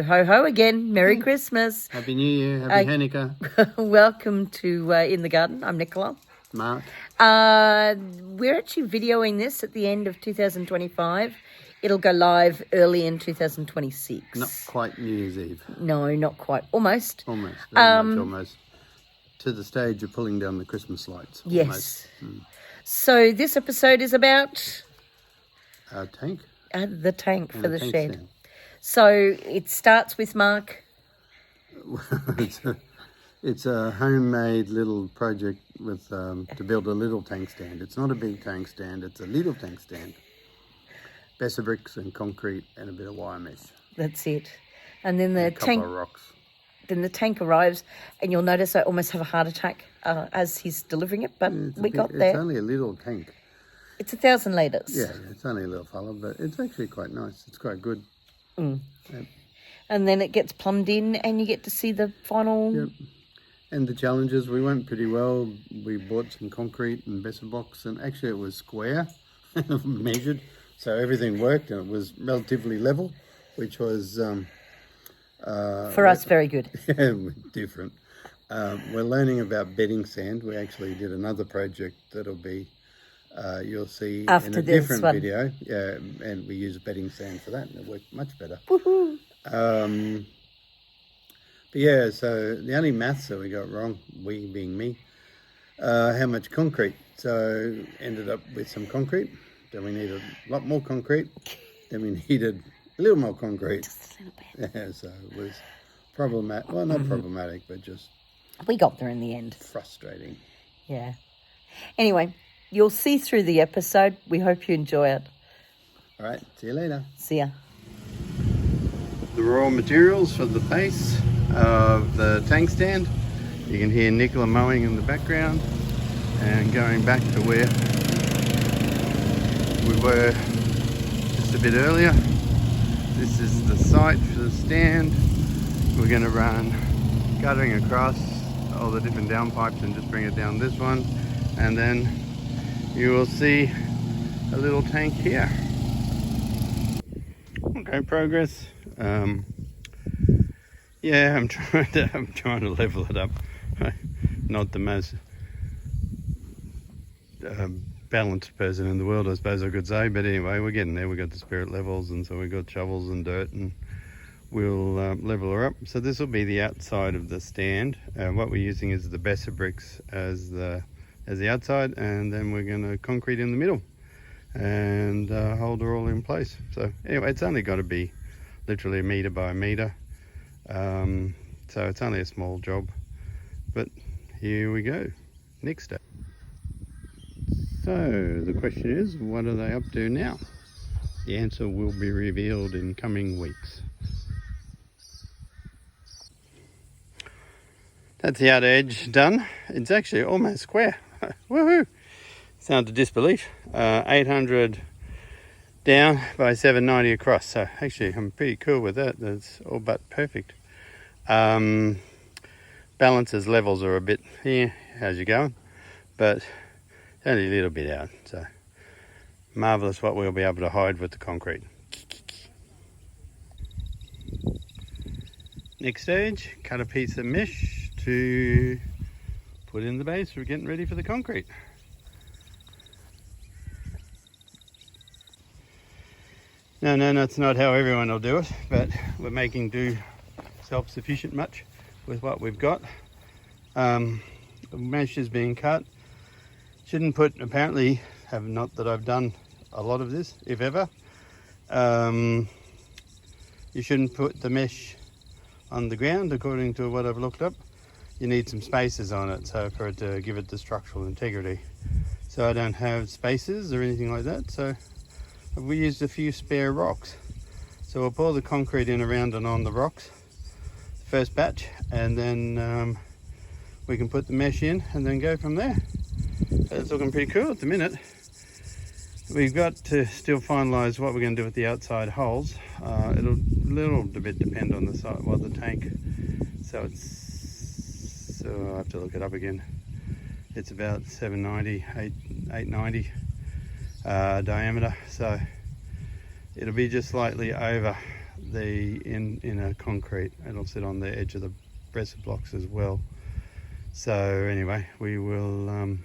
Ho, ho, ho again. Merry Christmas. Happy New Year. Happy Hanukkah. Welcome to In the Garden. I'm Nicola. Mark. We're actually videoing this at the end of 2025. It'll go live early in 2026. Not quite New Year's Eve. No, not quite. Almost. Almost. Very much almost. To the stage of pulling down the Christmas lights. Yes. So this episode is about... Our tank. The tank for the tank shed. stand. So it starts with Mark. It's a homemade little project with to build a little tank stand. It's not a big tank stand. It's a little tank stand. Besser bricks and concrete and a bit of wire mesh. That's it. And then the A couple tank. of rocks. Then the tank arrives, and you'll notice I almost have a heart attack as he's delivering it. But got there. It's only a little tank. It's 1,000 litres. Yeah, it's only a little fella, but it's actually quite nice. It's quite good. Yep. And then it gets plumbed in, and you get to see the final. Yep. And the challenges, we went pretty well. We bought some concrete and Besser box, and actually it was square, measured, so everything worked, and it was relatively level, which was For us, very good. Yeah, different. We're learning about bedding sand. We actually did another project that'll be you'll see after in a this different one. video. Yeah, and we use bedding sand for that, and it worked much better. Woohoo! But yeah, so the only maths that we got wrong, we being me, how much concrete. So ended up with some concrete. Then we needed a lot more concrete. Then we needed a little more concrete. Just a little bit. Yeah, so it was problematic. Well, not problematic, but just We got there in the end. frustrating. Yeah. Anyway, you'll see through the episode. We hope you enjoy it. All right, see you later. See ya. The raw materials for the base of the tank stand. You can hear Nicola mowing in the background, and going back to where we were just a bit earlier. This is the site for the stand. We're going to run guttering across all the different downpipes and just bring it down this one, and then you will see a little tank here. Okay, progress. Yeah, I'm trying to level it up. Not the most balanced person in the world, I suppose I could say, but anyway, we're getting there. We got the spirit levels, and so we got shovels and dirt, and we'll level her up. So this will be the outside of the stand. What we're using is the Besser bricks as the outside, and then we're going to concrete in the middle and hold her all in place. So anyway, it's only got to be literally a metre by a metre. So it's only a small job, but here we go. Next step. So the question is, what are they up to now? The answer will be revealed in coming weeks. That's the outer edge done. It's actually almost square. Woohoo! Sound to disbelief. 800 down by 790 across. So actually I'm pretty cool with that. That's all but perfect. Balances levels are a bit here as you're going, but only a little bit out. So marvellous what we'll be able to hide with the concrete. Next stage, cut a piece of mesh to put in the base. We're getting ready for the concrete. No, that's not how everyone will do it, but we're making do self-sufficient much with what we've got. The mesh is being cut. Shouldn't put, apparently, not that I've done a lot of this, if ever. You shouldn't put the mesh on the ground, according to what I've looked up. You need some spaces on it, so for it to give it the structural integrity. So I don't have spaces or anything like that, so we used a few spare rocks. So we'll pour the concrete in around and on the rocks, first batch, and then we can put the mesh in and then go from there. So it's looking pretty cool at the minute. We've got to still finalise what we're going to do with the outside holes. It'll a little bit depend on the site, the tank. So I'll have to look it up again. It's about 790, 890 diameter. So it'll be just slightly over in a concrete. It'll sit on the edge of the breast blocks as well. So anyway, we will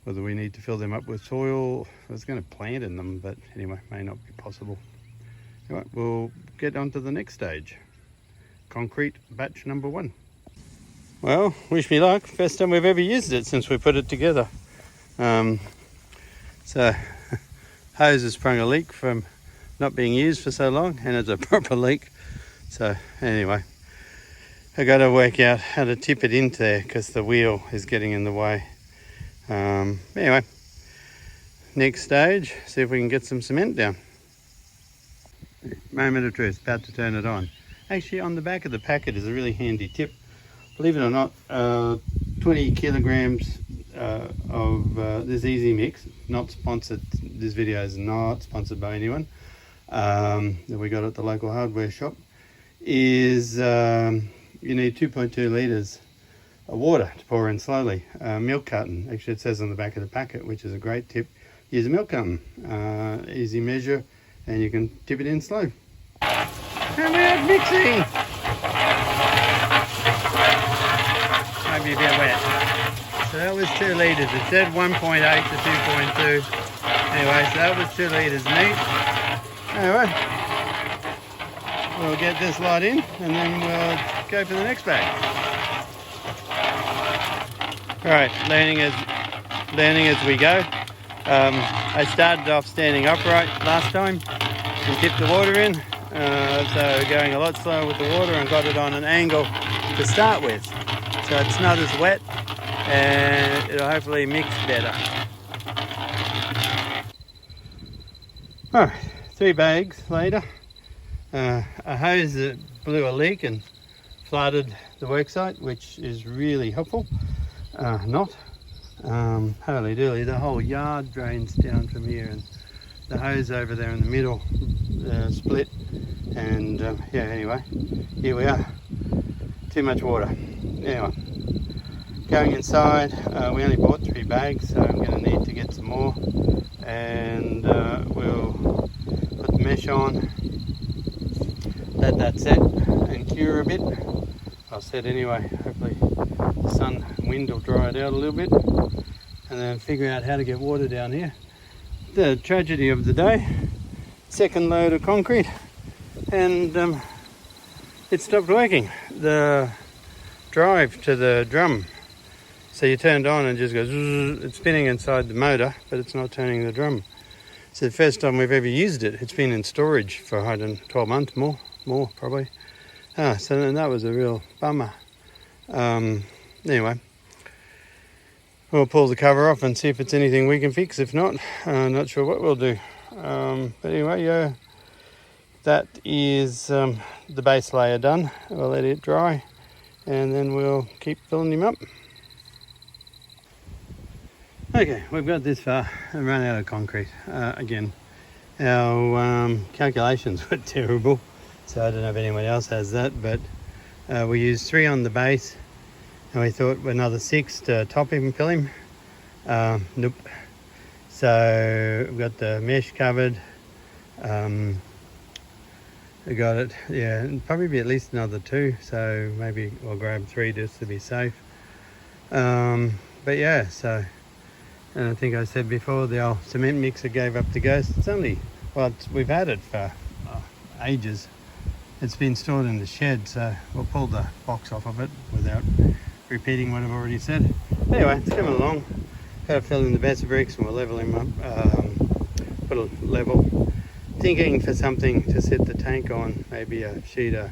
whether we need to fill them up with soil, I was going to plant in them, but anyway, may not be possible. Anyway, we'll get on to the next stage. Concrete batch number 1. Well, wish me luck. First time we've ever used it since we put it together. So hose has sprung a leak from not being used for so long, and it's a proper leak. So anyway, I got to work out how to tip it into there because the wheel is getting in the way. Anyway, next stage, see if we can get some cement down. Moment of truth, about to turn it on. Actually, on the back of the packet is a really handy tip. Believe it or not, 20 kilograms of this Easy Mix, not sponsored. This video is not sponsored by anyone, that we got at the local hardware shop, is you need 2.2 litres of water to pour in slowly. Milk carton, actually it says on the back of the packet, which is a great tip. Use a milk carton, easy measure, and you can tip it in slow. And we're out mixing! Might be a bit wet. So that was 2 litres. It said 1.8 to 2.2. Anyway, so that was 2 litres neat. Anyway, we'll get this lot in and then we'll go for the next bag. Alright, learning as we go. I started off standing upright last time and tipped the water in. So going a lot slower with the water and got it on an angle to start with. So it's not as wet and it'll hopefully mix better. Alright, 3 bags later. A hose that blew a leak and flooded the worksite, which is really helpful. Holy dooly, the whole yard drains down from here, and the hose over there in the middle split, and yeah, anyway, here we are. Too much water. Anyway, going inside, we only bought 3 bags, so I'm going to need to get some more, and we'll put the mesh on, let that set and cure a bit. I'll set anyway, hopefully the sun and wind will dry it out a little bit, and then figure out how to get water down here. The tragedy of the day, second load of concrete, and it stopped working. The drive to the drum, so you turned on and just goes, it's spinning inside the motor, but it's not turning the drum. It's the first time we've ever used it. It's been in storage for, I don't know, 12 months, more probably. So then that was a real bummer. Anyway, we'll pull the cover off and see if it's anything we can fix. If not, not sure what we'll do. But anyway, yeah, that is the base layer done. We'll let it dry and then we'll keep filling him up. Okay, we've got this far and run out of concrete. Again, our calculations were terrible, so I don't know if anyone else has that, but we used 3 on the base and we thought another 6 to top him and fill him. Nope. So we've got the mesh covered. We got it, yeah, it'll probably be at least another 2, so maybe we'll grab 3 just to be safe. But yeah, so, and I think I said before, the old cement mixer gave up the ghost. It's only, well, we've had it for ages. It's been stored in the shed, so we'll pull the box off of it without repeating what I've already said. Anyway, it's coming along. Got to fill in the best bricks and we'll level him up, put a level. Thinking for something to set the tank on, maybe a sheet of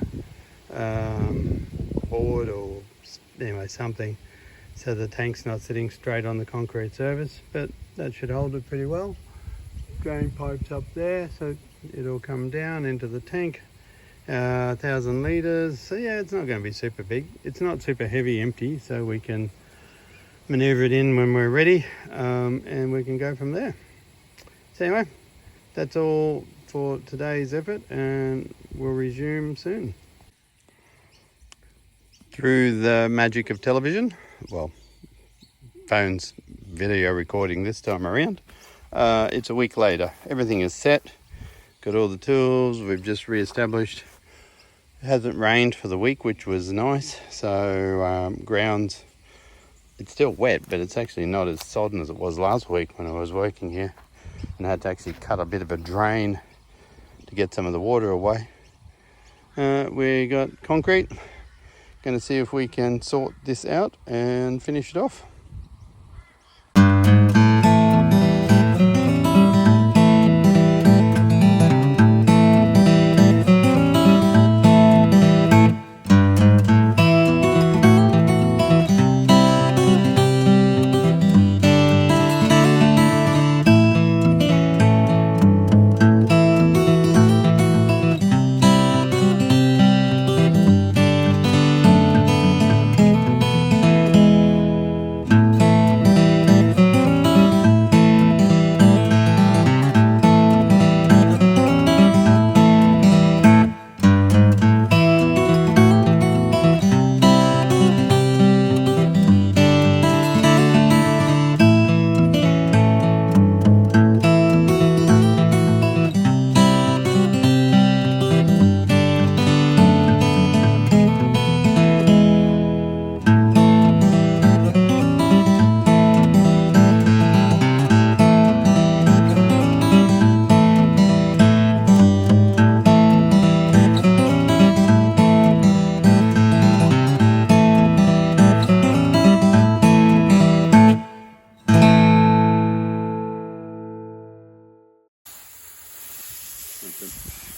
board or anyway something, so the tank's not sitting straight on the concrete surface, but that should hold it pretty well. Drain pipes up there, so it'll come down into the tank. 1,000 litres, so yeah, it's not going to be super big. It's not super heavy empty, so we can manoeuvre it in when we're ready, and we can go from there. So anyway, that's all for today's effort, and we'll resume soon. Through the magic of television, well, phone's video recording this time around, it's a week later. Everything is set. got all the tools. We've just re-established. It hasn't rained for the week, which was nice. So ground's, it's still wet, but it's actually not as sodden as it was last week when I was working here, and I had to actually cut a bit of a drain to get some of the water away. We got concrete. Going to see if we can sort this out and finish it off.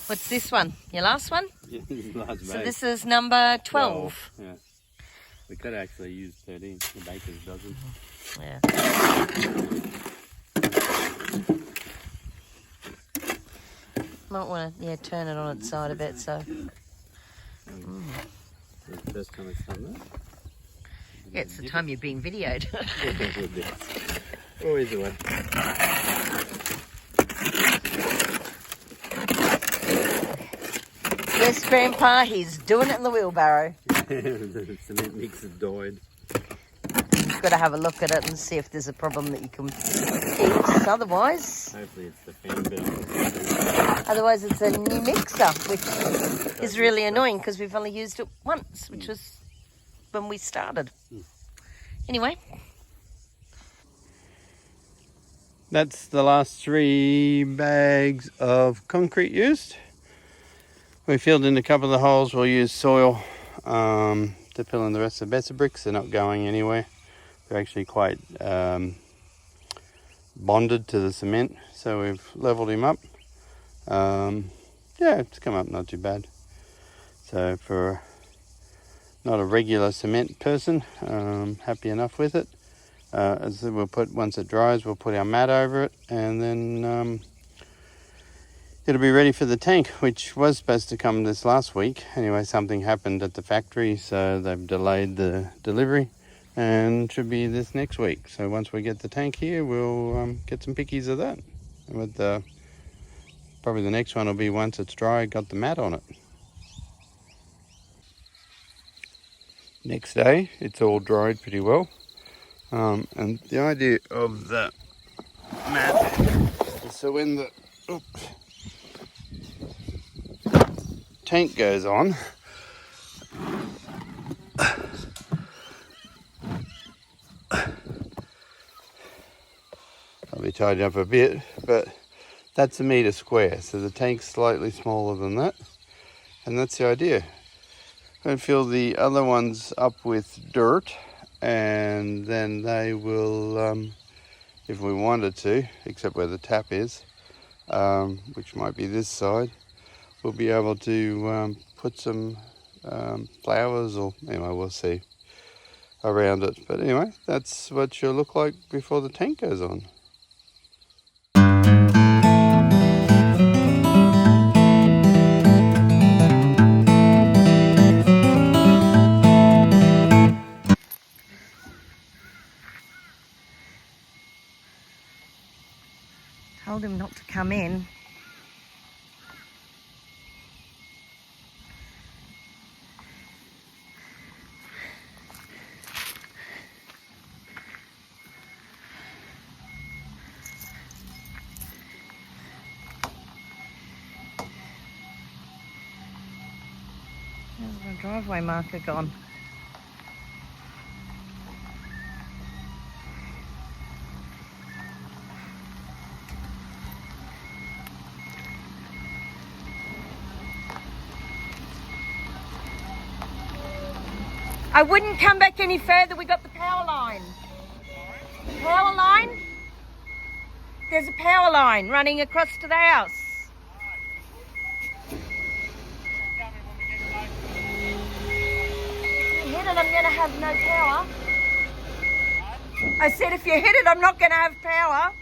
What's this one? Your last one? Yeah, this is the last So bag. this is number 12. Yeah. We could actually use 13, the baker's dozen. Yeah. Might want to turn it on its side a bit. So It's the first time it's done that. yeah, it's the time you're being videoed. Always the way. Yes, Grandpa, he's doing it in the wheelbarrow. The cement mix has died. You've got to have a look at it and see if there's a problem that you can fix. Otherwise Hopefully it's the fan belt. Otherwise, it's a new mixer, which is really annoying because we've only used it once, which was when we started. Anyway. That's the last 3 bags of concrete used. We filled in a couple of the holes. We'll use soil to fill in the rest of the better bricks. They're not going anywhere. They're actually quite bonded to the cement, so we've leveled him up. Yeah, it's come up not too bad. So for not a regular cement person, happy enough with it. As I said, once it dries, we'll put our mat over it, and then it'll be ready for the tank, which was supposed to come this last week. Anyway, something happened at the factory, so they've delayed the delivery, and should be this next week. So once we get the tank here, we'll get some pickies of that. And with probably the next one will be once it's dry, got the mat on it. Next day, it's all dried pretty well. And the idea of the mat is so when the tank goes on, I'll be tidied up a bit, but that's a metre square, so the tank's slightly smaller than that, and that's the idea. And fill the other ones up with dirt, and then they will, if we wanted to, except where the tap is, which might be this side, we'll be able to put some flowers, or anyway, we'll see, around it. But anyway, that's what she'll look like before the tank goes on. Told him not to come in. driveway marker gone? I wouldn't come back any further. We got the power line. Power line? There's a power line running across to the house. If you hit it, I'm going to have no power. I said if you hit it, I'm not going to have power.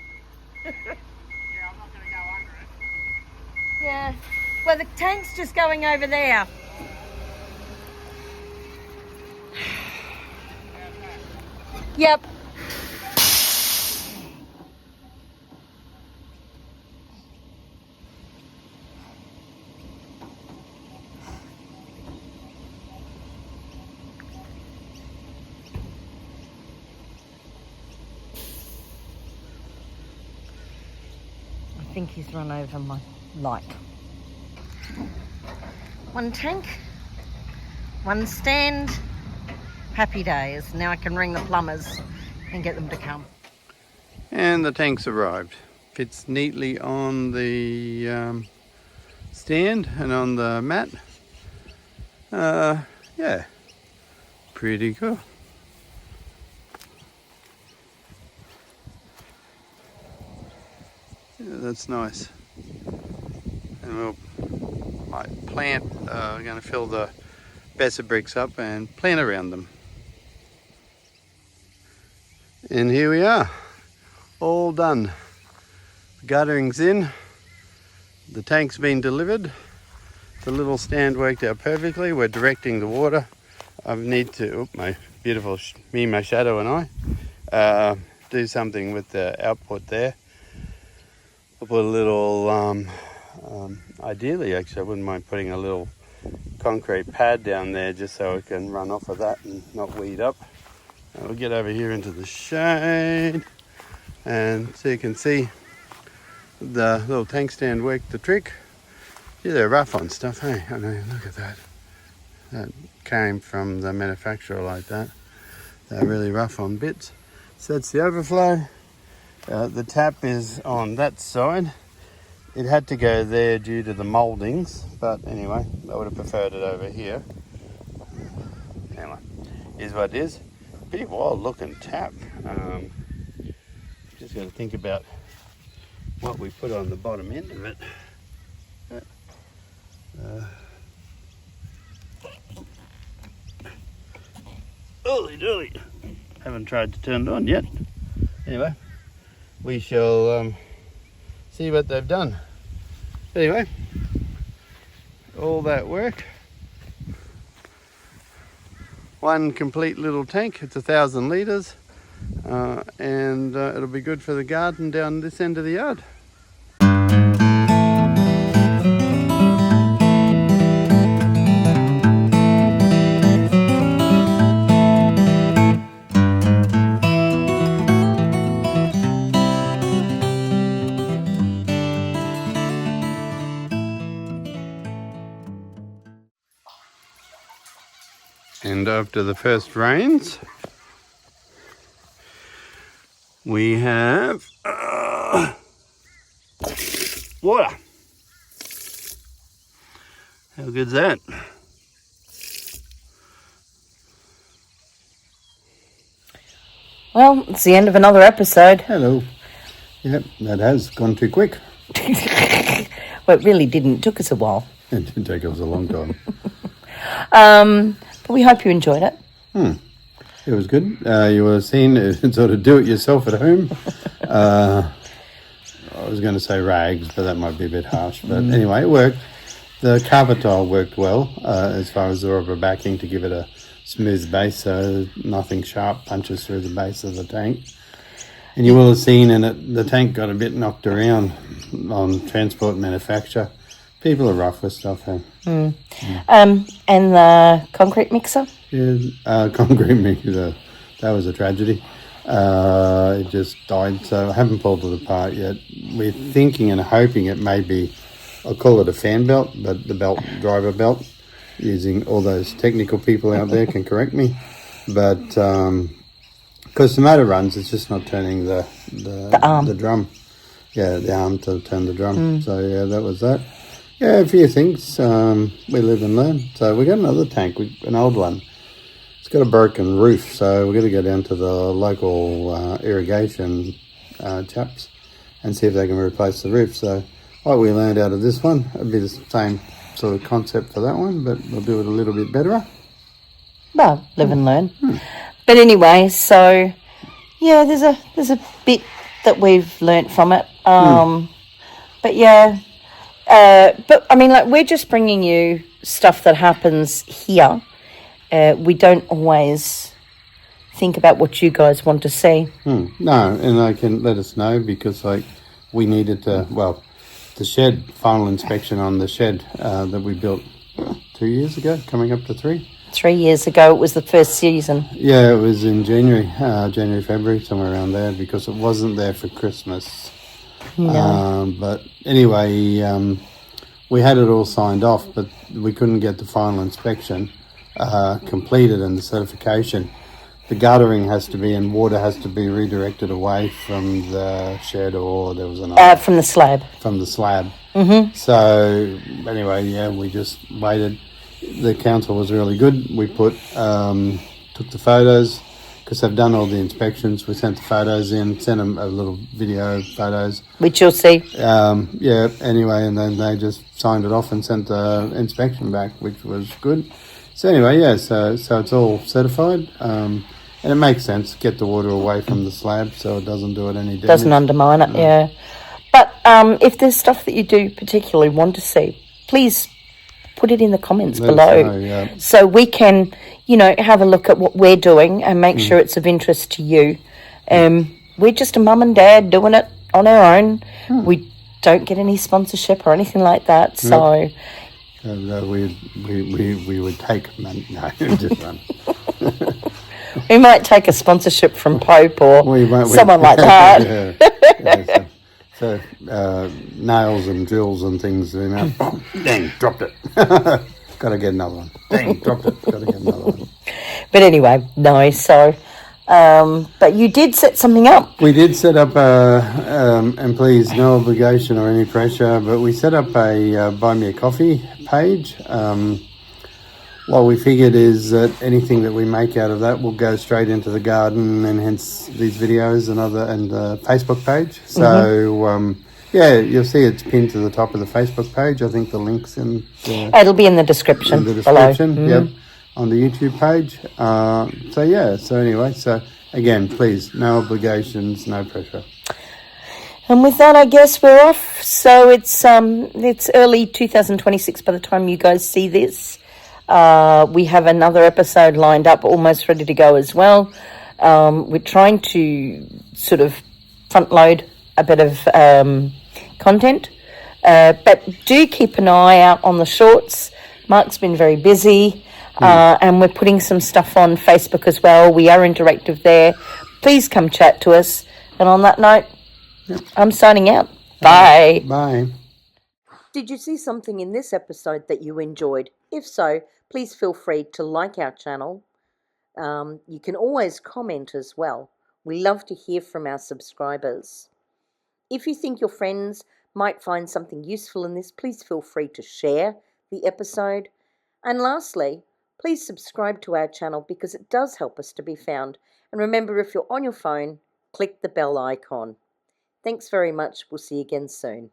Yeah, I'm not going to go under it. Yeah. Well, the tank's just going over there. Yep. I think he's run over my light. One tank, one stand. Happy days. Now I can ring the plumbers and get them to come. And the tank's arrived. Fits neatly on the stand and on the mat. Yeah, pretty cool. Yeah, that's nice. And we'll might plant, we're going to fill the better bricks up and plant around them. And here we are, all done. The guttering's in, the tank's been delivered, the little stand worked out perfectly. We're directing the water. I need to, my beautiful, my shadow and I, do something with the output there. I'll put a little, ideally actually I wouldn't mind putting a little concrete pad down there just so it can run off of that and not weed up. We'll get over here into the shade, and so you can see the little tank stand worked the trick. Yeah, they're rough on stuff, hey? I know, look at that. That came from the manufacturer like that. They're really rough on bits. So that's the overflow. The tap is on that side. It had to go there due to the mouldings, but anyway, I would have preferred it over here. Anyway, is what it is. Pretty wild looking tap. Just got to think about what we put on the bottom end of it. Holy dooly. Haven't tried to turn it on yet. Anyway, we shall see what they've done. Anyway, all that work. One complete little tank. It's 1,000 litres, and it'll be good for the garden down this end of the yard. And after the first rains, we have water. How good's that? Well, it's the end of another episode. Hello. Yep, that has gone too quick. Well, it really didn't. It took us a while. It did take us a long time. But we hope you enjoyed it. It was good. You were seeing sort of do it yourself at home. I was going to say rags, but that might be a bit harsh. But anyway, it worked. The carpet tile worked well as far as the rubber backing to give it a smooth base, so nothing sharp punches through the base of the tank. And you will have seen in it, the tank got a bit knocked around on transport and manufacture. People are rough with stuff. And the concrete mixer? Yeah, concrete mixer, that was a tragedy. It just died, so I haven't pulled it apart yet. We're thinking and hoping it may be, I'll call it a fan belt, but the belt, driver belt. using all those technical people out there can correct me, but because the motor runs, it's just not turning the arm. the drum. Yeah, the arm to turn the drum. So yeah, that was that. Yeah, a few things. We live and learn. So we got another tank, an old one. It's got a broken roof, so we're going to go down to the local irrigation chaps and see if they can replace the roof. So what we learned out of this one, it'd be the same sort of concept for that one, but we'll do it a little bit better. Well, live and learn. But anyway, so yeah, there's a bit that we've learnt from it. But yeah, but I mean, like, we're just bringing you stuff that happens here. We don't always think about what you guys want to see. No, and they can let us know, because like we needed to, well, the shed, final inspection on the shed that we built 2 years ago, coming up to 3. 3 years ago, it was the first season. Yeah, it was in January, February, somewhere around there, because it wasn't there for Christmas. No. But anyway, we had it all signed off, but we couldn't get the final inspection completed and the certification. The guttering has to be, and water has to be redirected away from the shed, or there was another... from the slab. From the slab. Mm-hmm. So anyway, yeah, we just waited. The council was really good. We took the photos, because they've done all the inspections. We sent the photos in, sent them a little video photos. Which you'll see. Yeah, anyway, and then they just signed it off and sent the inspection back, which was good. So anyway, yeah, so it's all certified. And it makes sense, get the water away from the slab so it doesn't do it any damage. Doesn't undermine it, yeah. But if there's stuff that you do particularly want to see, please put it in the comments below. Know, yeah. So we can, have a look at what we're doing and make sure it's of interest to you. We're just a mum and dad doing it on our own. We don't get any sponsorship or anything like that, so... we would take money. No, just run. We might take a sponsorship from Pope or someone like that. So nails and drills and things. Dang, dropped it. Got to get another one. Dang, dropped it. Got to get another one. But anyway, no. So, but you did set something up. We did set up and please, no obligation or any pressure, but we set up a buy me a coffee page. What we figured is that anything that we make out of that will go straight into the garden, and hence these videos and the Facebook page. So, yeah, you'll see it's pinned to the top of the Facebook page. I think the link's in it'll be in the description. In the description, yep, on the YouTube page. So, yeah, so anyway, so again, please, no obligations, no pressure. And with that, I guess we're off. So it's early 2026 by the time you guys see this. We have another episode lined up, almost ready to go as well. We're trying to sort of front load a bit of content, but do keep an eye out on the shorts. Mark's been very busy, and we're putting some stuff on Facebook as well. We are interactive there. Please come chat to us. And on that note, I'm signing out. Bye. Bye. Did you see something in this episode that you enjoyed? If so, please feel free to like our channel. You can always comment as well. We love to hear from our subscribers. If you think your friends might find something useful in this, please feel free to share the episode. And lastly, please subscribe to our channel, because it does help us to be found. And remember, if you're on your phone, click the bell icon. Thanks very much. We'll see you again soon.